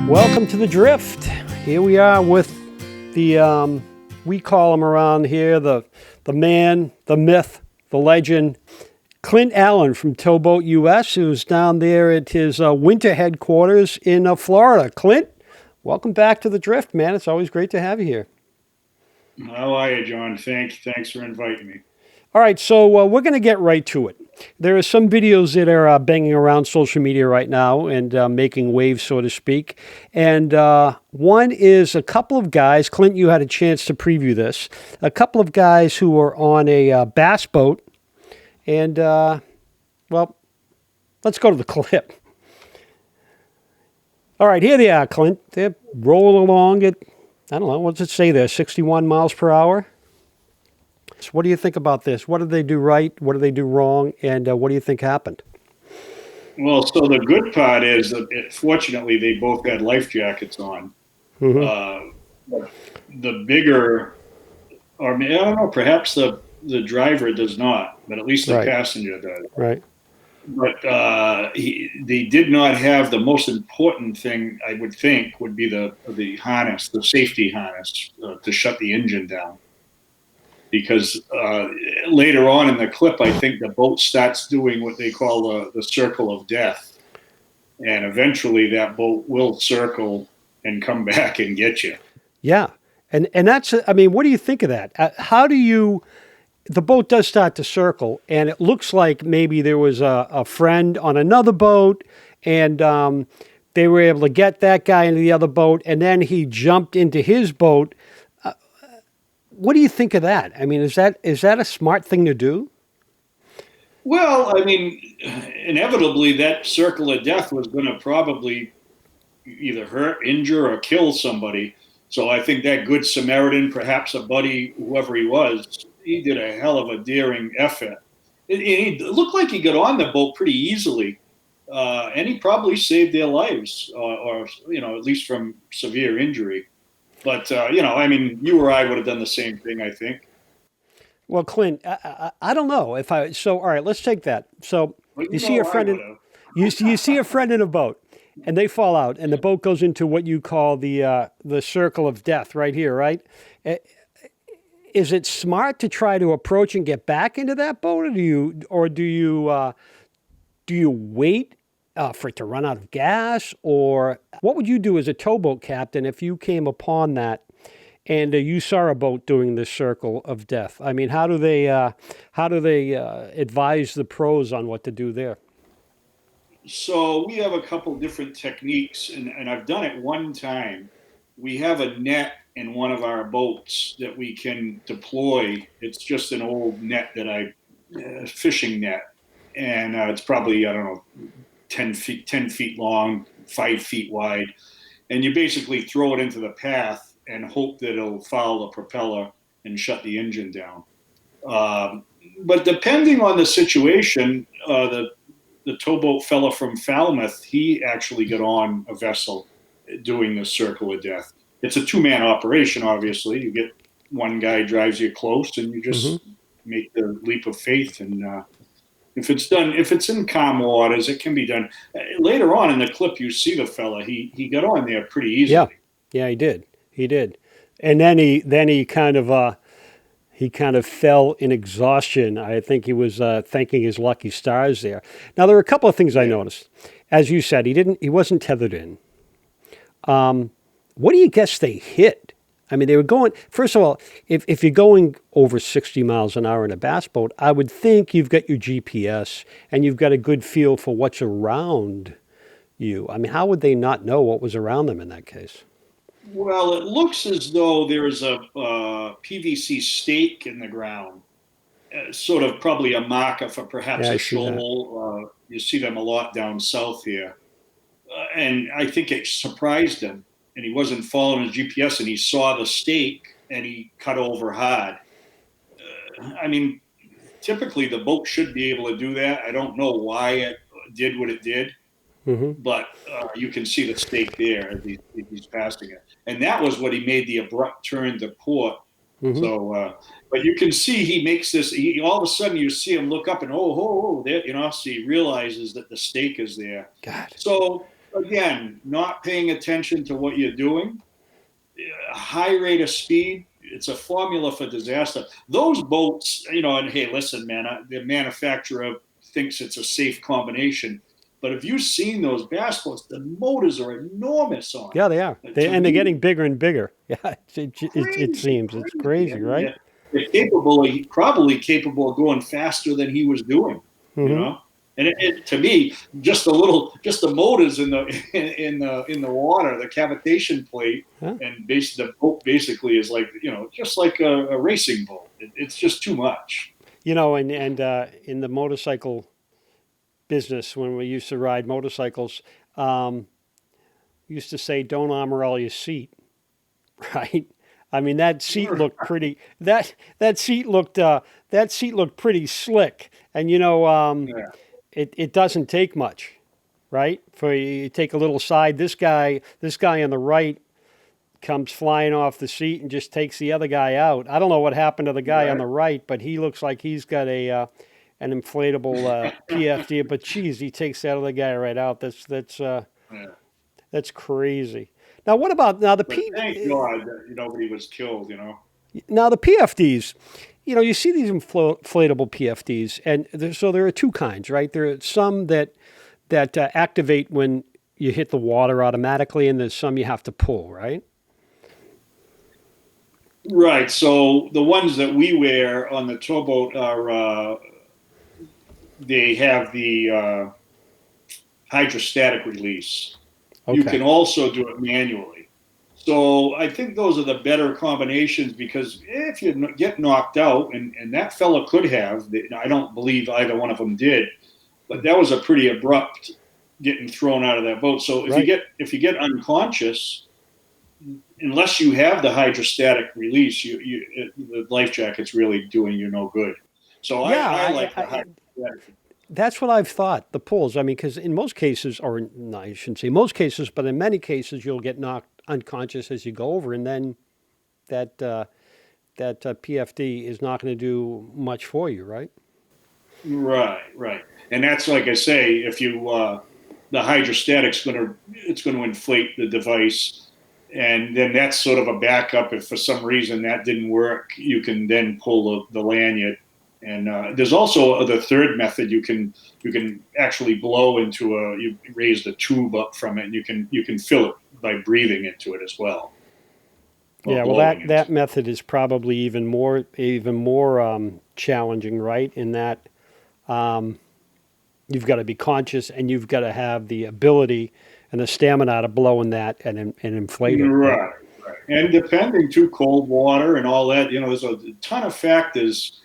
Welcome to the Drift. Here we are with the, we call him around here, the man, the myth, the legend, Clint Allen from Towboat US, who's down there at his winter headquarters in Florida. Clint, welcome back to the Drift, man. It's always great to have you here. How are you, John? Thanks for inviting me. All right, so we're going to get right to it. There are some videos that are banging around social media right now and making waves, so to speak. And one is a couple of guys, Clint, you had a chance to preview this, a couple of guys who were on a bass boat. And, well, let's go to the clip. All right, here they are, Clint. They're rolling along at, I don't know, what's it say there, 61 miles per hour? So what do you think about this? What did they do right? What did they do wrong? And what do you think happened? Well, so the good part is that fortunately they both had life jackets on. The bigger, or I don't know, perhaps the driver does not, but at least the passenger does. Right. But they did not have the most important thing, I would think, would be the harness, the safety harness to shut the engine down. Because later on in the clip, I think the boat starts doing what they call the circle of death. And eventually that boat will circle and come back and get you. Yeah. And that's, I mean, what do you think of that? How do you, the boat does start to circle, and it looks like maybe there was a friend on another boat, and they were able to get that guy into the other boat, and then he jumped into his boat. What do you think of that? I mean, is that a smart thing to do? Well, I mean, inevitably that circle of death was going to probably either hurt, injure, or kill somebody. So I think that Good Samaritan, perhaps a buddy, whoever he was, he did a hell of a daring effort. It looked like he got on the boat pretty easily, and he probably saved their lives, or at least from severe injury. But, I mean, you or I would have done the same thing, I think. Well, Clint, I don't know if I, so, all right, let's take that. So you see a friend you see a friend in a boat, and they fall out, and the boat goes into what you call the circle of death right here, right? Is it smart to try to approach and get back into that boat, or do you wait for it to run out of gas? Or what would you do as a towboat captain if you came upon that and you saw a boat doing this circle of death? I mean, how do they advise the pros on what to do there? So we have a couple different techniques, and I've done it one time. We have a net in one of our boats that we can deploy. It's just an old net that fishing net, and it's probably, I don't know, 10 feet long, 5 feet wide. And you basically throw it into the path and hope that it'll follow the propeller and shut the engine down. But depending on the situation, the towboat fella from Falmouth, he actually got on a vessel doing the circle of death. It's a two-man operation, obviously. You get one guy drives you close, and you just make the leap of faith. And if it's in calm waters, it can be done. Later on in the clip, you see the fella. He got on there pretty easily. Yeah, he did. And then he kind of fell in exhaustion. I think he was thanking his lucky stars there. Now there were a couple of things I noticed. As you said, he wasn't tethered in. What do you guess they hit? I mean, they were going, first of all, if you're going over 60 miles an hour in a bass boat, I would think you've got your GPS and you've got a good feel for what's around you. I mean, how would they not know what was around them in that case? Well, it looks as though there's a PVC stake in the ground, sort of probably a marker for perhaps a shoal. You see them a lot down south here. And I think it surprised him. And he wasn't following his GPS, and he saw the stake, and he cut over hard. I mean, typically the boat should be able to do that. I don't know why it did what it did, but you can see the stake there as he's passing it. And that was what he made the abrupt turn to port. So, but you can see he makes this. All of a sudden, you see him look up, and there, so he realizes that the stake is there. God. So again, not paying attention to what you're doing, a high rate of speed, it's a formula for disaster. Those boats, and hey, listen, man, the manufacturer thinks it's a safe combination. But if you've seen those bass boats, the motors are enormous on them. Yeah, they are. They're getting bigger and bigger. Yeah, it seems. Crazy. It's crazy, right? They're probably capable of going faster than he was doing, Mm-hmm. And to me, just the motors in the water, the cavitation plate, Huh? and the boat basically is like just like a racing boat. It's just too much. And in the motorcycle business, when we used to ride motorcycles, used to say, "Don't armor all your seat," right? I mean, that seat looked pretty. That seat looked pretty slick, and Yeah. it doesn't take much, right? For you take a little side. This guy on the right comes flying off the seat and just takes the other guy out. I don't know what happened to the guy on Right. the right, but he looks like he's got an inflatable PFD. But geez, he takes that other guy right out. Yeah. That's crazy. Now, what about now But thank God that nobody was killed. now the PFDs? You see these inflatable PFDs, and so there are two kinds, right? There are some that activate when you hit the water automatically, and there's some you have to pull, right? Right. So the ones that we wear on the towboat are they have the hydrostatic release. You Okay. can also do it manually. So I think those are the better combinations because if you get knocked out, and that fella could have, I don't believe either one of them did, but that was a pretty abrupt getting thrown out of that boat. So Right. if you get unconscious, unless you have the hydrostatic release, the life jacket's really doing you no good. So Yeah, I like the hydrostatic. that's what I've thought. The pulls. I mean, because in most cases, or no, I shouldn't say most cases, but in many cases, you'll get knocked unconscious as you go over, and then that PFD is not going to do much for you, right? Right. And that's like I say, if you the hydrostatic's it's going to inflate the device, and then that's sort of a backup. If for some reason that didn't work, you can then pull the lanyard. And there's also the third method. You can actually blow into you raise the tube up from it, and you can fill it by breathing into it as well. Or Yeah, well, blowing that into it. method is probably even more challenging, right? In that you've got to be conscious and you've got to have the ability and the stamina to blow in that and inflate it, right? Right. And depending to cold water and all that, there's a ton of factors.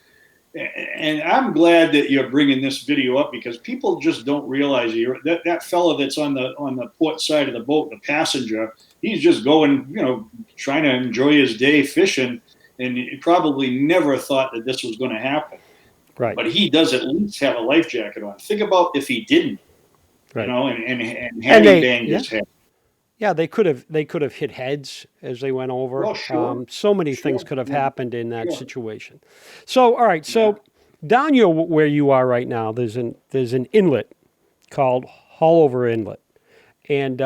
And I'm glad that you're bringing this video up because people just don't realize that fella that's on the port side of the boat, the passenger, he's just going, trying to enjoy his day fishing, and he probably never thought that this was going to happen. Right, But he does at least have a life jacket on. Think about if he didn't, right. and And having banged yeah, his head. yeah, they could have hit heads as they went over. Well, sure, So many things sure, could have yeah, happened in that sure, situation. So, all right, yeah. so down where you are right now, there's an inlet called Haulover Inlet, and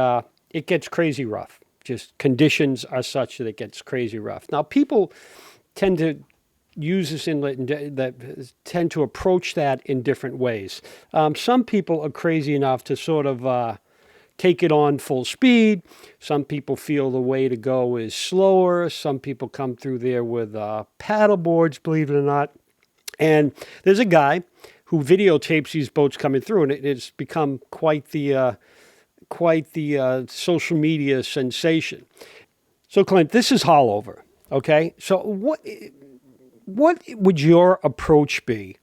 it gets crazy rough. Just conditions are such that it gets crazy rough. Now, people tend to use this inlet and that tend to approach that in different ways. Some people are crazy enough to sort of take it on full speed. Some people feel the way to go is slower. Some people come through there with paddle boards, believe it or not. And there's a guy who videotapes these boats coming through, and it's become quite the social media sensation. So, Clint, this is Haulover. Okay, so what would your approach be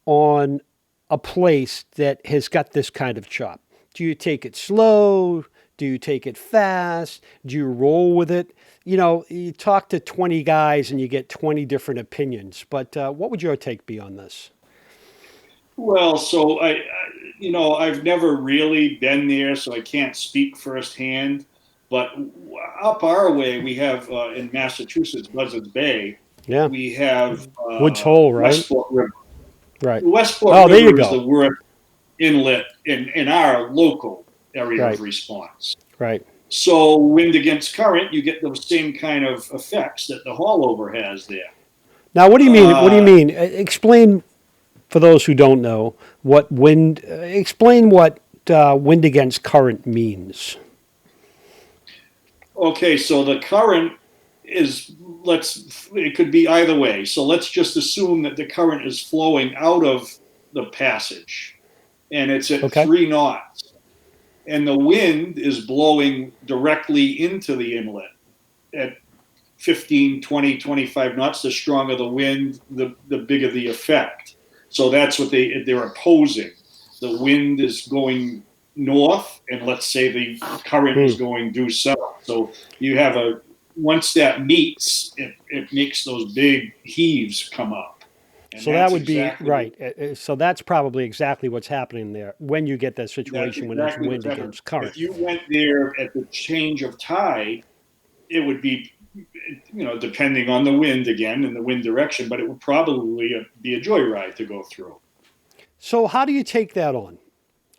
on a place that has got this kind of chop? Do you take it slow? Do you take it fast? Do you roll with it? You talk to 20 guys and you get 20 different opinions. But what would your take be on this? Well, so I've never really been there, so I can't speak firsthand. But up our way, we have in Massachusetts, Buzzards Bay, Yeah, we have Woods Hole, right? Westport River. Right. The Westport Oh, there you River is go. the worst inlet in our local area of response. Right. So wind against current, you get those same kind of effects that the haulover has there. Now, what do you mean? What do you mean? Explain for those who don't know what wind. Explain what wind against current means. Okay, so the current is, it could be either way. So let's just assume that the current is flowing out of the passage and it's at 3 knots. And the wind is blowing directly into the inlet at 15, 20, 25 knots. The stronger the wind, the bigger the effect. So that's what they're opposing. The wind is going north, and let's say the current is going due south. So you have once that meets, it makes those big heaves come up. And so that would exactly be right. So that's probably exactly what's happening there when you get that situation when it's wind against current. If you went there at the change of tide, it would be, depending on the wind again and the wind direction, but it would probably be a joyride to go through. So how do you take that on?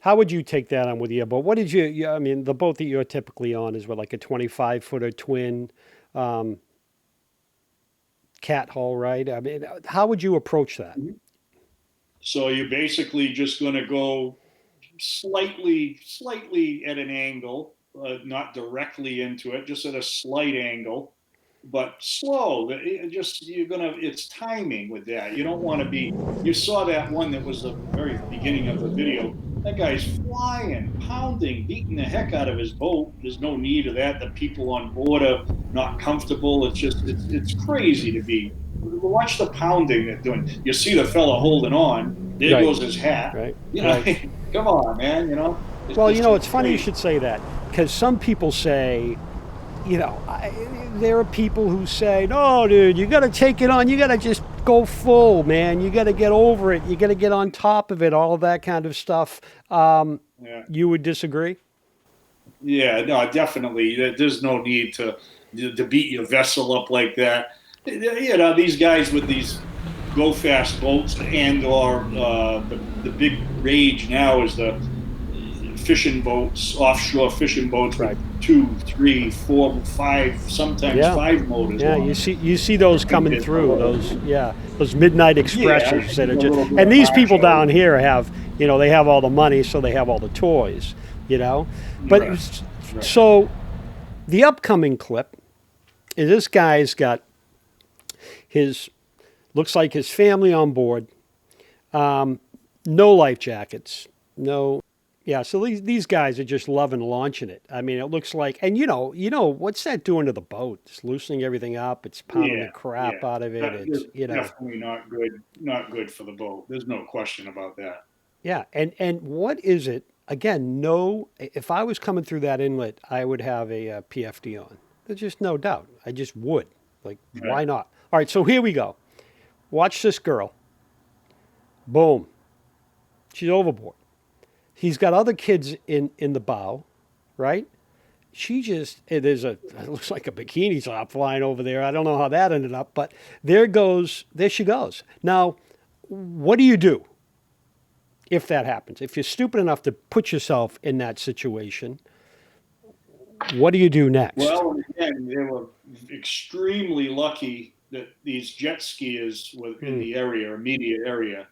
How would you take that on with your boat? What did you? I mean, the boat that you're typically on is what, like a 25-footer twin. Cat hull, right? I mean, how would you approach that? So you're basically just going to go slightly at an angle, not directly into it, just at a slight angle, but slow. It's timing with that. You don't want to be. You saw that one that was the very beginning of the video. That guy's flying, pounding, beating the heck out of his boat. There's no need of that. The people on board are not comfortable. It's crazy to be. Watch the pounding they're doing. You see the fella holding on. There goes his hat. Right. Come on, man. It's funny you should say that, because some people say, there are people who say, no, dude, you got to take it on. You got to just go full, man. You got to get over it. You got to get on top of it, all of that kind of stuff. You would disagree? Yeah, no, definitely. There's no need to beat your vessel up like that. These guys with these go fast boats and or the big rage now is the fishing boats, offshore fishing boats, with 2, 3, 4, 5, sometimes 5 motors. Yeah, you see those coming through. Those midnight expresses that are just. And these people down here have, they have all the money, so they have all the toys, But so the upcoming clip is this guy's got looks like his family on board, no life jackets, no. Yeah, so these guys are just loving launching it. I mean, it looks like, and what's that doing to the boat? It's loosening everything up. It's pounding the crap out of it. It's definitely not good for the boat. There's no question about that. Yeah, and what is it? Again, if I was coming through that inlet, I would have a PFD on. There's just no doubt. I just would. Why not? All right, so here we go. Watch this girl. Boom. She's overboard. He's got other kids in the bow, right? It looks like a bikini top flying over there. I don't know how that ended up, but there she goes. Now, what do you do if that happens? If you're stupid enough to put yourself in that situation, what do you do next? Well, again, they were extremely lucky that these jet skiers were in the immediate area,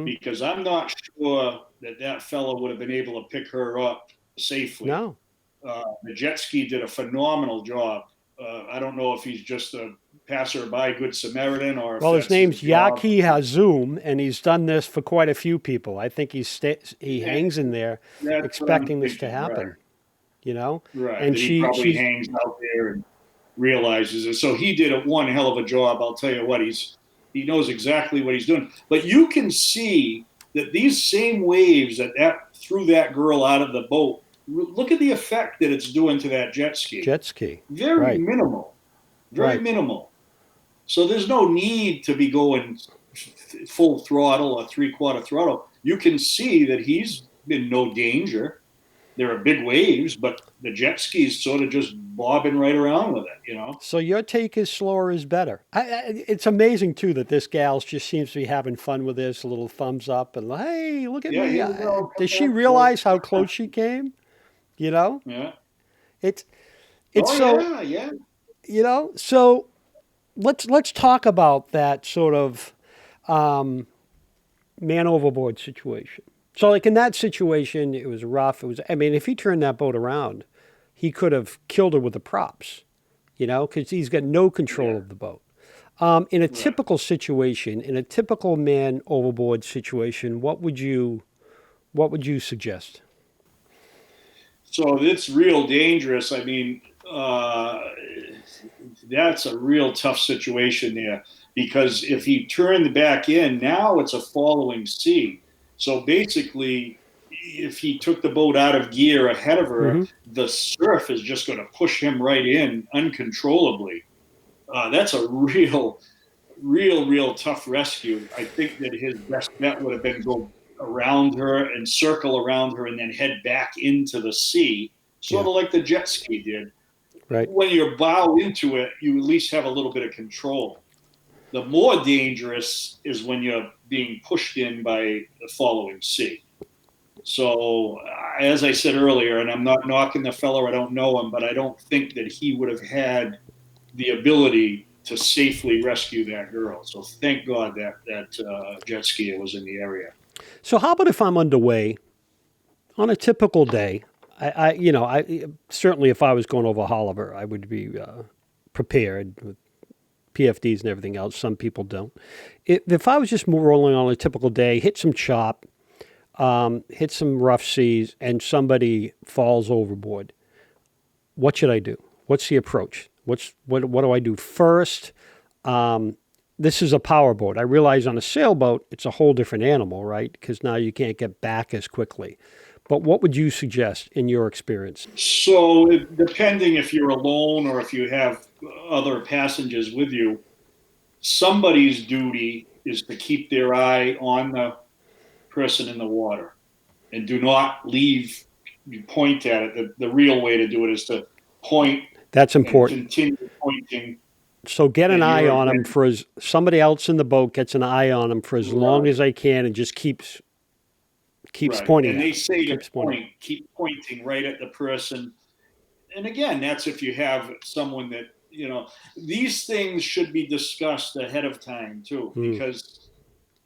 because I'm not sure that fellow would have been able to pick her up safely. No. The jet ski did a phenomenal job. I don't know if he's just a passerby, good Samaritan, or his name's Yaki Hazoum, and he's done this for quite a few people. I think he hangs in there expecting this to happen. Right. And he probably hangs out there and realizes it. So he did one hell of a job. I'll tell you what, he knows exactly what he's doing. But you can see that these same waves that threw that girl out of the boat, look at the effect that it's doing to that jet ski. Very minimal. Very minimal. So there's no need to be going full throttle or 3/4 throttle. You can see that he's in no danger. There are big waves, but the jet ski's sort of just bobbing right around with it, So your take is slower is better. It's amazing, too, that this gal just seems to be having fun with this, a little thumbs up, and hey, look at me. Does she realize how close she came? You know, Yeah. it's it's Oh so yeah, yeah. so let's talk about that sort of man overboard situation. So like in that situation, it was rough. It was. I mean, if he turned that boat around, he could have killed her with the props. Because he's got no control Yeah. of the boat. In a Right. typical situation, in a typical man overboard situation, what would you suggest? So it's real dangerous. I mean, uh, that's a real tough situation there because if he turned back in, now it's a following sea. So basically, if he took the boat out of gear ahead of her, Hmm. the surf is just going to push him right in uncontrollably. That's a real tough rescue. I think that his best bet would have been go around her and circle around her and then head back into the sea, sort Yeah. of like the jet ski did. Right. When you bow into it, you at least have a little bit of control. The more dangerous is when you're being pushed in by the following sea. So, as I said earlier, and I'm not knocking the fellow, I don't know him, but I don't think that he would have had the ability to safely rescue that girl. So thank God that jet skier was in the area. So how about if I'm underway on a typical day? I certainly if I was going over Haulover, I would be prepared with PFDs and everything else. Some people don't. If I was just rolling on a typical day, hit some chop, hit some rough seas, and somebody falls overboard, what should I do? What's the approach? What do I do first? This is a powerboat. I realize on a sailboat, it's a whole different animal, right? Because now you can't get back as quickly. But what would you suggest in your experience? So, depending if you're alone or if you have other passengers with you, somebody's duty is to keep their eye on the person in the water and do not leave, you point at it. The real way to do it is to point That's and important. continue pointing, So get an and eye you're on them then for as somebody else in the boat gets an eye on them for as long right. as they can and just keeps Right. pointing And at they them. say to Keeps pointing. keep pointing right at the person. And again, that's if you have someone that, these things should be discussed ahead of time too, Mm, because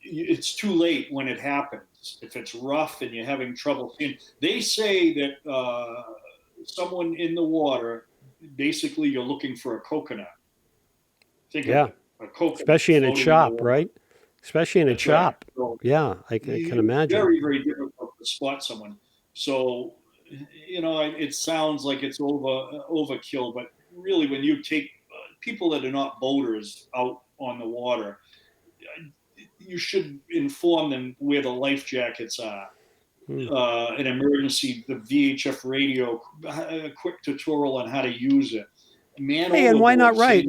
it's too late when it happens. If it's rough and you're having trouble seeing, they say that someone in the water, basically you're looking for a coconut. Think of yeah, it, a coconut especially in a floating in the chop, water. right? Especially in a That's right. chop. So Yeah, I can it's imagine. very difficult to spot someone. So, it sounds like it's overkill, but really, when you take people that are not boaters out on the water, you should inform them where the life jackets are. Mm. An emergency, the VHF radio, a quick tutorial on how to use it. Man Hey, and why not overboard, right?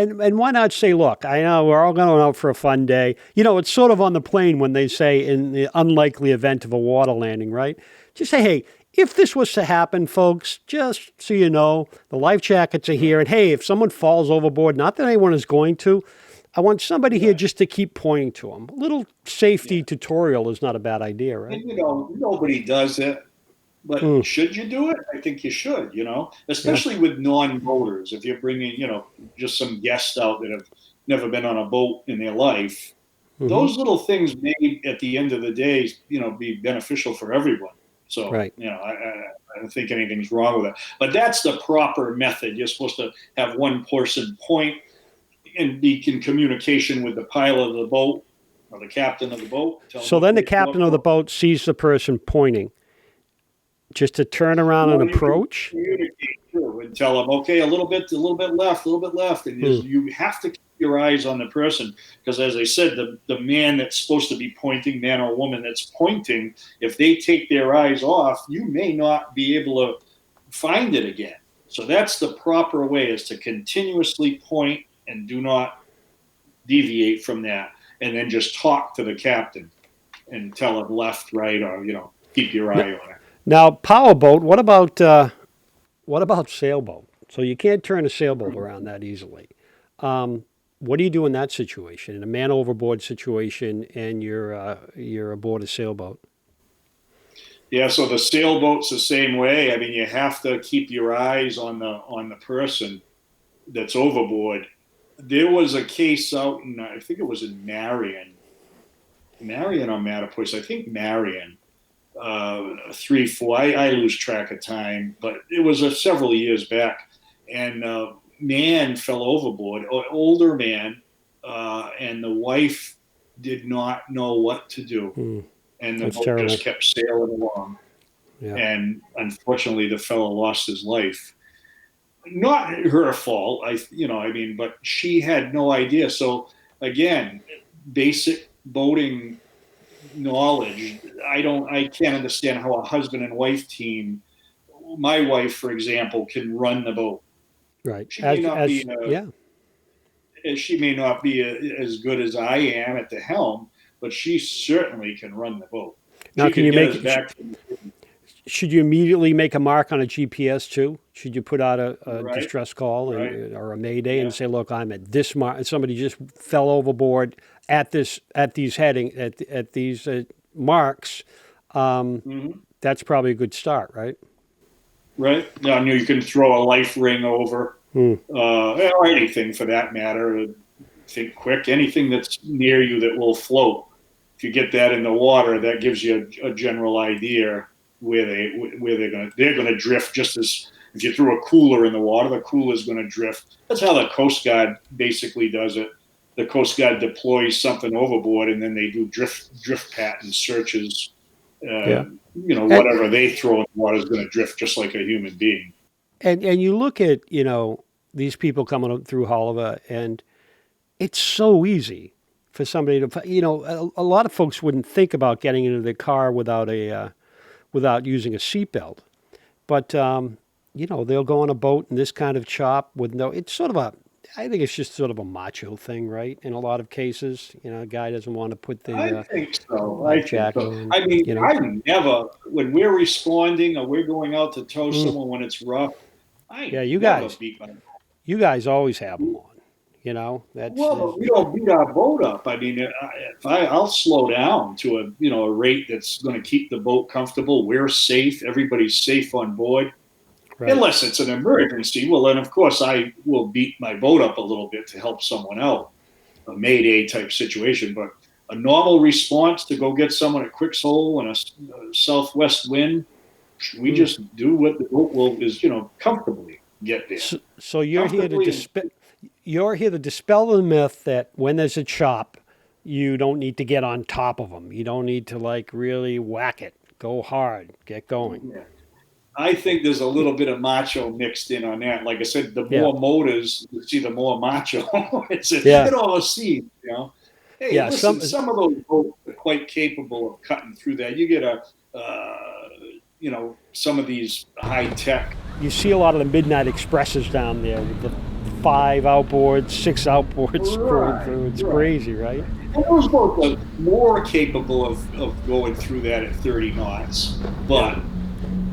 same. And why not say, look, I know we're all going out for a fun day. It's sort of on the plane when they say in the unlikely event of a water landing, right? Just say, hey, if this was to happen, folks, just so you know, the life jackets are here. Right, And hey, if someone falls overboard, not that anyone is going to, I want somebody here right, just to keep pointing to them. A little yeah. safety tutorial is not a bad idea, right? And nobody does it. But Mm, should you do it? I think you should, yeah. especially with non-boaters. If you're bringing, just some guests out that have never been on a boat in their life, Hmm. those little things may, at the end of the day, be beneficial for everyone. So, Right. I don't think anything's wrong with it. But that's the proper method. You're supposed to have one person point and be in communication with the pilot of the boat or the captain of the boat. Tell them So which then the way to captain of the boat sees the person pointing just to turn around and Well, you can approach. communicate too and tell them, okay, a little bit left, a little bit left, and Hmm. you have to keep your eyes on the person because, as I said, the man that's supposed to be pointing, man or woman that's pointing, if they take their eyes off, you may not be able to find it again. So that's the proper way: is to continuously point and do not deviate from that, and then just talk to the captain and tell him left, right, or keep your eye on it. Now, powerboat. What about sailboat? So you can't turn a sailboat around that easily. What do you do in that situation? In a man overboard situation, and you're aboard a sailboat. Yeah, so the sailboat's the same way. I mean, you have to keep your eyes on the person that's overboard. There was a case out in, I think it was in Marion or Mattapoise. I think Marion, 3, 4. I lose track of time, but it was several years back, and man fell overboard, older man, and the wife did not know what to do. And the That's boat terrible. just kept sailing along. Yeah. And unfortunately, the fellow lost his life. Not her fault, but she had no idea. So again, basic boating knowledge. I can't understand how a husband and wife team. My wife, for example, can run the boat. Right. She may not be. Yeah. She may not be as good as I am at the helm, but she certainly can run the boat. Now, She can could you get make us it? back. Should you immediately make a mark on a GPS too? Should you put out a Right, distress call right. or a mayday Yeah. and say, "Look, I'm at this mark. And somebody just fell overboard at these marks." That's probably a good start, right? Right. Now, you can throw a life ring over, or anything for that matter. Think quick, anything that's near you that will float. If you get that in the water, that gives you a general idea where they're gonna drift. Just as if you threw a cooler in the water, the cooler's gonna drift. That's how the Coast Guard basically does it. The Coast Guard deploys something overboard, and then they do drift pattern searches. Whatever they throw in the water is going to drift just like a human being. And you look at these people coming up through Haulover, and it's so easy for somebody to a lot of folks wouldn't think about getting into the car without using a seatbelt, but they'll go on a boat in this kind of chop with no. It's sort of I think it's just sort of a macho thing, right? In a lot of cases, a guy doesn't want to put the. I think so. On, I mean, I never, when we're responding or we're going out to tow someone when it's rough, you guys always have them on. But we don't beat our boat up. I mean, I'll slow down to a rate that's going to keep the boat comfortable. We're safe. Everybody's safe on board. Right. Unless it's an emergency, well, then of course I will beat my boat up a little bit to help someone out, a mayday type situation. But a normal response to go get someone at Quickshole in a southwest wind, we just do what the boat is comfortably get there. So you're here to dispel the myth that when there's a chop, you don't need to get on top of them. You don't need to really whack it. Go hard. Get going. Yeah. I think there's a little bit of macho mixed in on that. Like I said, the more motors you see, the more macho. It almost seems, Hey, listen, some of those boats are quite capable of cutting through that. You get some of these high tech. You see a lot of the midnight expresses down there with the 5 outboards, 6 outboards going through. It's crazy, right? And those boats are more capable of going through that at 30 knots, but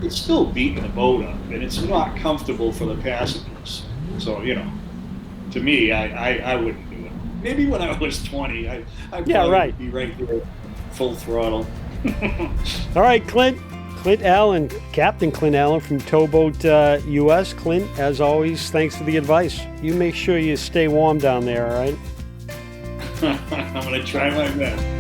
it's still beating the boat up, and it's not comfortable for the passengers. So, to me, I wouldn't do it. Maybe when I was 20, I probably would be right there, full throttle. All right, Clint Allen, Captain Clint Allen from Towboat US. Clint, as always, thanks for the advice. You make sure you stay warm down there, all right? I'm going to try my best.